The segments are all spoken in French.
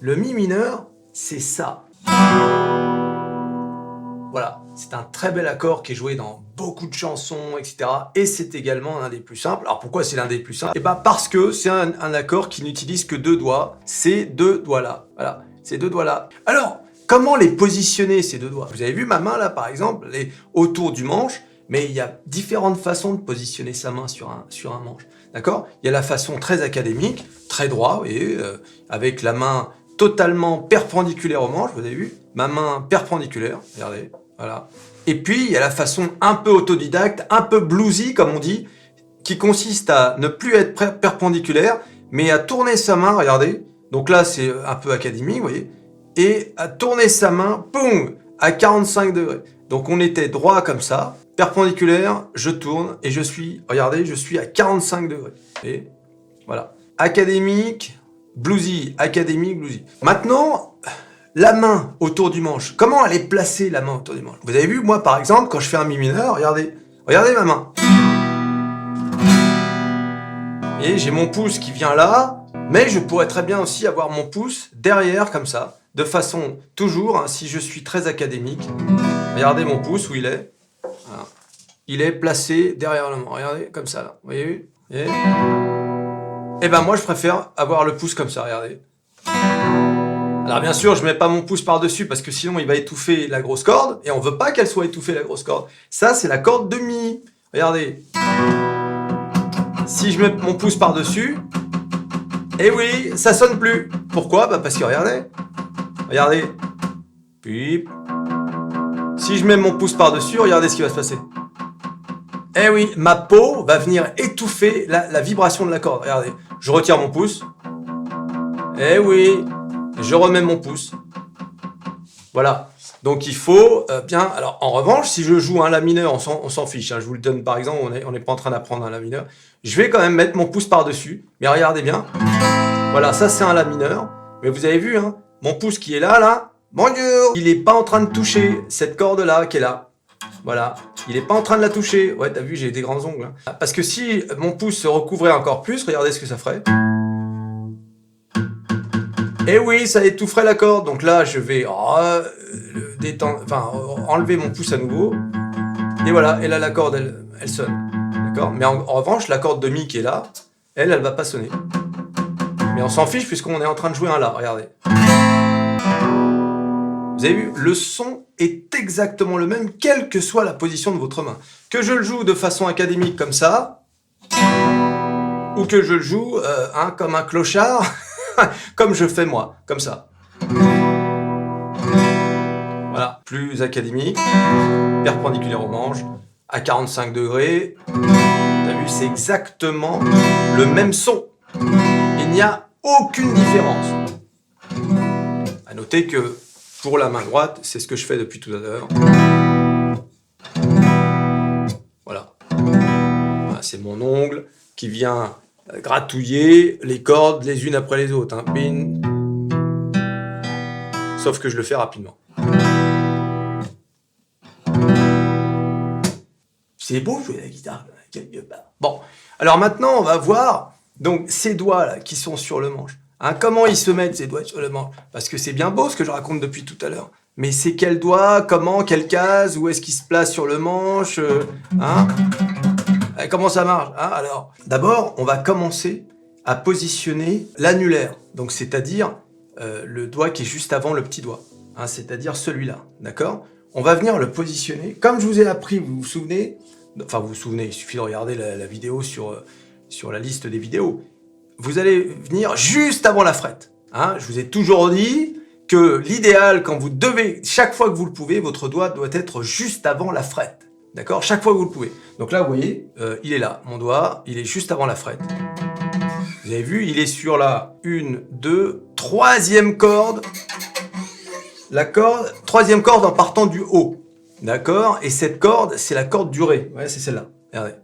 Le mi mineur, c'est ça. Voilà, c'est un très bel accord qui est joué dans beaucoup de chansons, etc. Et c'est également l'un des plus simples. Alors pourquoi c'est l'un des plus simples? Eh ben parce que c'est un accord qui n'utilise que deux doigts. Ces deux doigts-là. Voilà, ces deux doigts-là. Alors, comment les positionner, ces deux doigts? Vous avez vu ma main là, par exemple, elle est autour du manche, mais il y a différentes façons de positionner sa main sur un manche. D'accord? Il y a la façon très académique, très droit, vous voyez, avec la main totalement perpendiculaire au manche, vous avez vu? Ma main perpendiculaire, regardez, voilà. Et puis, il y a la façon un peu autodidacte, un peu bluesy, comme on dit, qui consiste à ne plus être perpendiculaire, mais à tourner sa main, regardez. Donc là, c'est un peu académique, vous voyez. Et à tourner sa main, boum, à 45 degrés. Donc on était droit comme ça, perpendiculaire, je tourne, et je suis, regardez, je suis à 45 degrés. Et voilà. Académique, bluesy, académique, bluesy. Maintenant, la main autour du manche. Comment elle est placée, la main autour du manche? Vous avez vu, moi, par exemple, quand je fais un mi mineur, regardez. Regardez ma main. Et j'ai mon pouce qui vient là, mais je pourrais très bien aussi avoir mon pouce derrière, comme ça, de façon, toujours, hein, si je suis très académique, regardez mon pouce, où il est. Voilà. Il est placé derrière la main. Regardez, comme ça, là. Vous voyez? Et ben moi, je préfère avoir le pouce comme ça, regardez. Alors bien sûr, je mets pas mon pouce par-dessus parce que sinon il va étouffer la grosse corde et on veut pas qu'elle soit étouffée la grosse corde. Ça, c'est la corde de mi. Regardez. Si je mets mon pouce par-dessus, eh oui, ça sonne plus. Pourquoi? Bah parce que regardez. Regardez. Puis si je mets mon pouce par-dessus, regardez ce qui va se passer. Eh oui, ma peau va venir étouffer la vibration de la corde. Regardez. Je retire mon pouce. Eh oui, je remets mon pouce. Voilà. Donc il faut bien... Alors en revanche, si je joue un la mineur, on s'en fiche. Hein, je vous le donne par exemple, on n'est pas en train d'apprendre un la mineur. Je vais quand même mettre mon pouce par-dessus. Mais regardez bien. Voilà, ça c'est un la mineur. Mais vous avez vu, hein, mon pouce qui est là, bonjour, il n'est pas en train de toucher cette corde-là qui est là. Voilà, il n'est pas en train de la toucher. Ouais, t'as vu, j'ai des grands ongles. Hein. Parce que si mon pouce se recouvrait encore plus, regardez ce que ça ferait. Et oui, ça étoufferait la corde. Donc là, je vais enlever mon pouce à nouveau. Et voilà, et là, la corde, elle sonne. D'accord? Mais en revanche, la corde de mi qui est là, elle va pas sonner. Mais on s'en fiche puisqu'on est en train de jouer un la. Regardez. Vous avez vu, le son est exactement le même, quelle que soit la position de votre main. Que je le joue de façon académique comme ça, ou que je le joue comme un clochard, comme je fais moi, comme ça. Voilà, plus académique, perpendiculaire au manche, à 45 degrés. T'as vu, c'est exactement le même son. Il n'y a aucune différence. À noter que pour la main droite, c'est ce que je fais depuis tout à l'heure. Voilà. Voilà, c'est mon ongle qui vient gratouiller les cordes les unes après les autres. Hein. Pin. Sauf que je le fais rapidement. C'est beau jouer la guitare, quelque part. Bon, alors maintenant, on va voir donc ces doigts-là qui sont sur le manche. Hein, comment ils se mettent, ces doigts sur le manche? Parce que c'est bien beau ce que je raconte depuis tout à l'heure. Mais c'est quel doigt, comment, quelle case, où est-ce qu'il se place sur le manche hein? Comment ça marche hein? Alors, d'abord, on va commencer à positionner l'annulaire. Donc, c'est-à-dire le doigt qui est juste avant le petit doigt. Hein, c'est-à-dire celui-là, d'accord? On va venir le positionner. Comme je vous ai appris, vous vous souvenez? Enfin, vous vous souvenez, il suffit de regarder la vidéo sur la liste des vidéos. Vous allez venir juste avant la frette. Hein, je vous ai toujours dit que l'idéal, quand vous devez, chaque fois que vous le pouvez, votre doigt doit être juste avant la frette. D'accord? Chaque fois que vous le pouvez. Donc là, vous voyez, il est là. Mon doigt, il est juste avant la frette. Vous avez vu, il est sur la 1, 2, 3e corde. La corde, 3e corde en partant du haut. D'accord? Et cette corde, c'est la corde du Ré. Ouais, c'est celle-là. Regardez.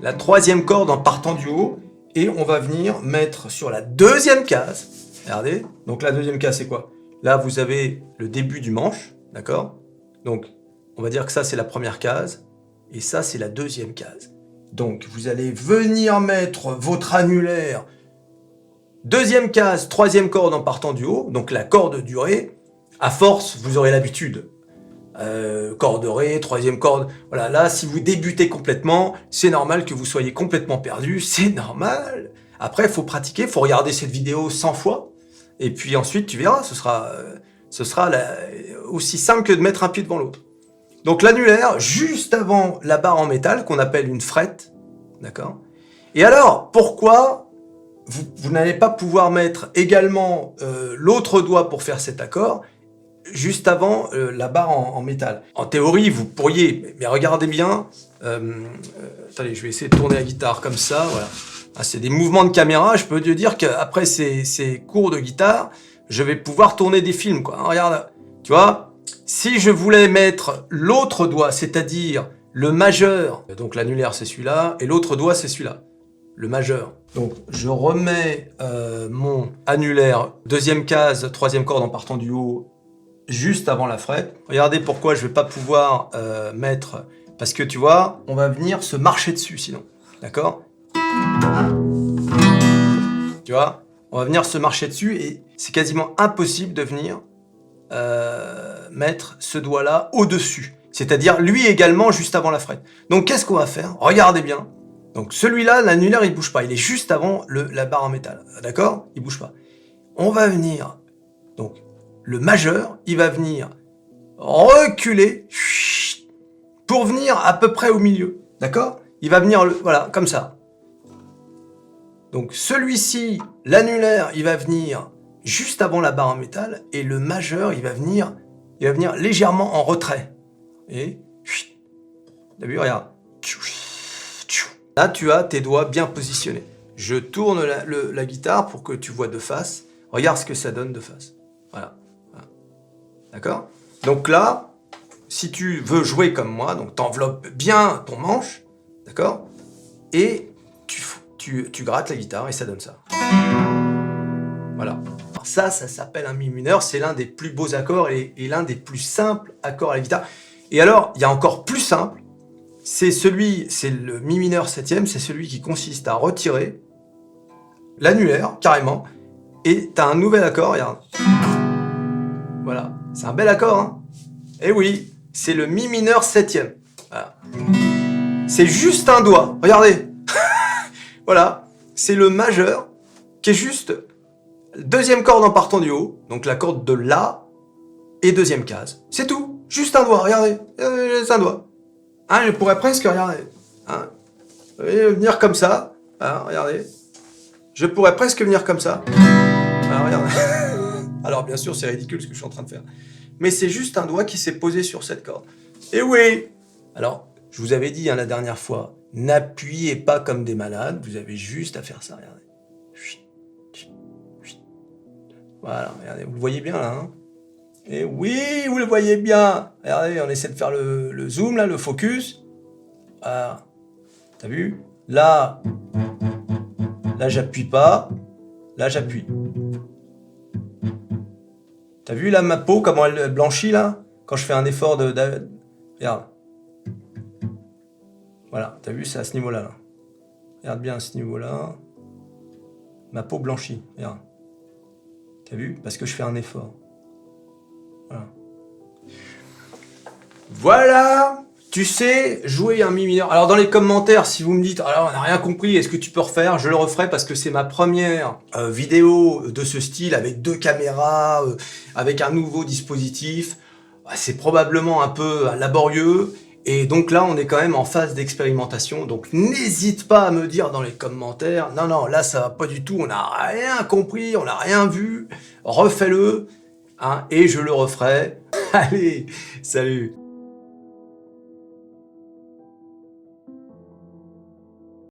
La 3e corde en partant du haut, et on va venir mettre sur la 2e case, regardez, donc la 2e case c'est quoi? Là vous avez le début du manche, d'accord? Donc on va dire que ça c'est la première case, et ça c'est la 2e case. Donc vous allez venir mettre votre annulaire Deuxième case, troisième corde en partant du haut, donc la corde du Ré. À force, vous aurez l'habitude. Corde Ré, troisième corde. Voilà, là, si vous débutez complètement, c'est normal que vous soyez complètement perdu, c'est normal. Après, il faut pratiquer, il faut regarder cette vidéo 100 fois. Et puis ensuite, tu verras, ce sera aussi simple que de mettre un pied devant l'autre. Donc l'annulaire, juste avant la barre en métal, qu'on appelle une frette. D'accord ? Et alors, pourquoi vous n'allez pas pouvoir mettre également l'autre doigt pour faire cet accord juste avant la barre en métal. En théorie, vous pourriez, mais regardez bien. Attendez, je vais essayer de tourner la guitare comme ça. Voilà. Ah, c'est des mouvements de caméra. Je peux te dire qu'après ces cours de guitare, je vais pouvoir tourner des films, quoi. Regarde, tu vois, si je voulais mettre l'autre doigt, c'est-à-dire le majeur, donc l'annulaire c'est celui-là, et l'autre doigt c'est celui-là, le majeur. Donc je remets mon annulaire, deuxième case, troisième corde en partant du haut, juste avant la frette. Regardez pourquoi je vais pas pouvoir mettre... Parce que tu vois, on va venir se marcher dessus sinon. D'accord ? Tu vois ? On va venir se marcher dessus et c'est quasiment impossible de venir mettre ce doigt-là au-dessus. C'est-à-dire lui également juste avant la frette. Donc qu'est-ce qu'on va faire ? Regardez bien. Donc celui-là, l'annulaire, il bouge pas. Il est juste avant la barre en métal. D'accord ? Il bouge pas. On va venir... Donc, le majeur, il va venir reculer pour venir à peu près au milieu. D'accord ? Il va venir, voilà, comme ça. Donc celui-ci, l'annulaire, il va venir juste avant la barre en métal et le majeur, il va venir légèrement en retrait. Et t'as vu, regarde. Là, tu as tes doigts bien positionnés. Je tourne la guitare pour que tu vois de face. Regarde ce que ça donne de face. Voilà. D'accord ? Donc là, si tu veux jouer comme moi, donc t'enveloppes bien ton manche, d'accord ? Et tu grattes la guitare et ça donne ça. Voilà. Alors ça s'appelle un mi mineur, c'est l'un des plus beaux accords et l'un des plus simples accords à la guitare. Et alors, il y a encore plus simple, c'est le mi mineur septième, c'est celui qui consiste à retirer l'annulaire, carrément, et t'as un nouvel accord, regarde. Voilà, c'est un bel accord, hein. Et oui, c'est le mi mineur septième. Voilà. C'est juste un doigt, regardez. Voilà, c'est le majeur qui est juste deuxième corde en partant du haut, donc la corde de La et deuxième case. C'est tout, juste un doigt, regardez, c'est un doigt. Hein, je pourrais presque, regardez, hein, venir comme ça, hein, regardez. Je pourrais presque venir comme ça. Alors, regardez. Alors bien sûr, c'est ridicule ce que je suis en train de faire. Mais c'est juste un doigt qui s'est posé sur cette corde. Et oui. Alors, je vous avais dit hein, la dernière fois, n'appuyez pas comme des malades, vous avez juste à faire ça, regardez. Voilà, regardez, vous le voyez bien là, hein. Et oui, vous le voyez bien. Regardez, on essaie de faire le zoom là, le focus. Voilà. T'as vu ? Là, j'appuie pas. Là, j'appuie. T'as vu là ma peau, comment elle blanchit là ? Quand je fais un effort de... Regarde. Voilà, t'as vu, c'est à ce niveau-là. Là. Regarde bien à ce niveau-là. Ma peau blanchit, regarde. T'as vu ? Parce que je fais un effort. Voilà. Voilà ! Tu sais jouer un mi mineur. Alors dans les commentaires, si vous me dites « Alors on n'a rien compris, est-ce que tu peux refaire ?» Je le referai parce que c'est ma première vidéo de ce style avec 2 caméras, avec un nouveau dispositif. C'est probablement un peu laborieux. Et donc là, on est quand même en phase d'expérimentation. Donc n'hésite pas à me dire dans les commentaires « Non, non, là ça va pas du tout, on n'a rien compris, on n'a rien vu. Refais-le. Hein, » et je le referai. Allez, salut.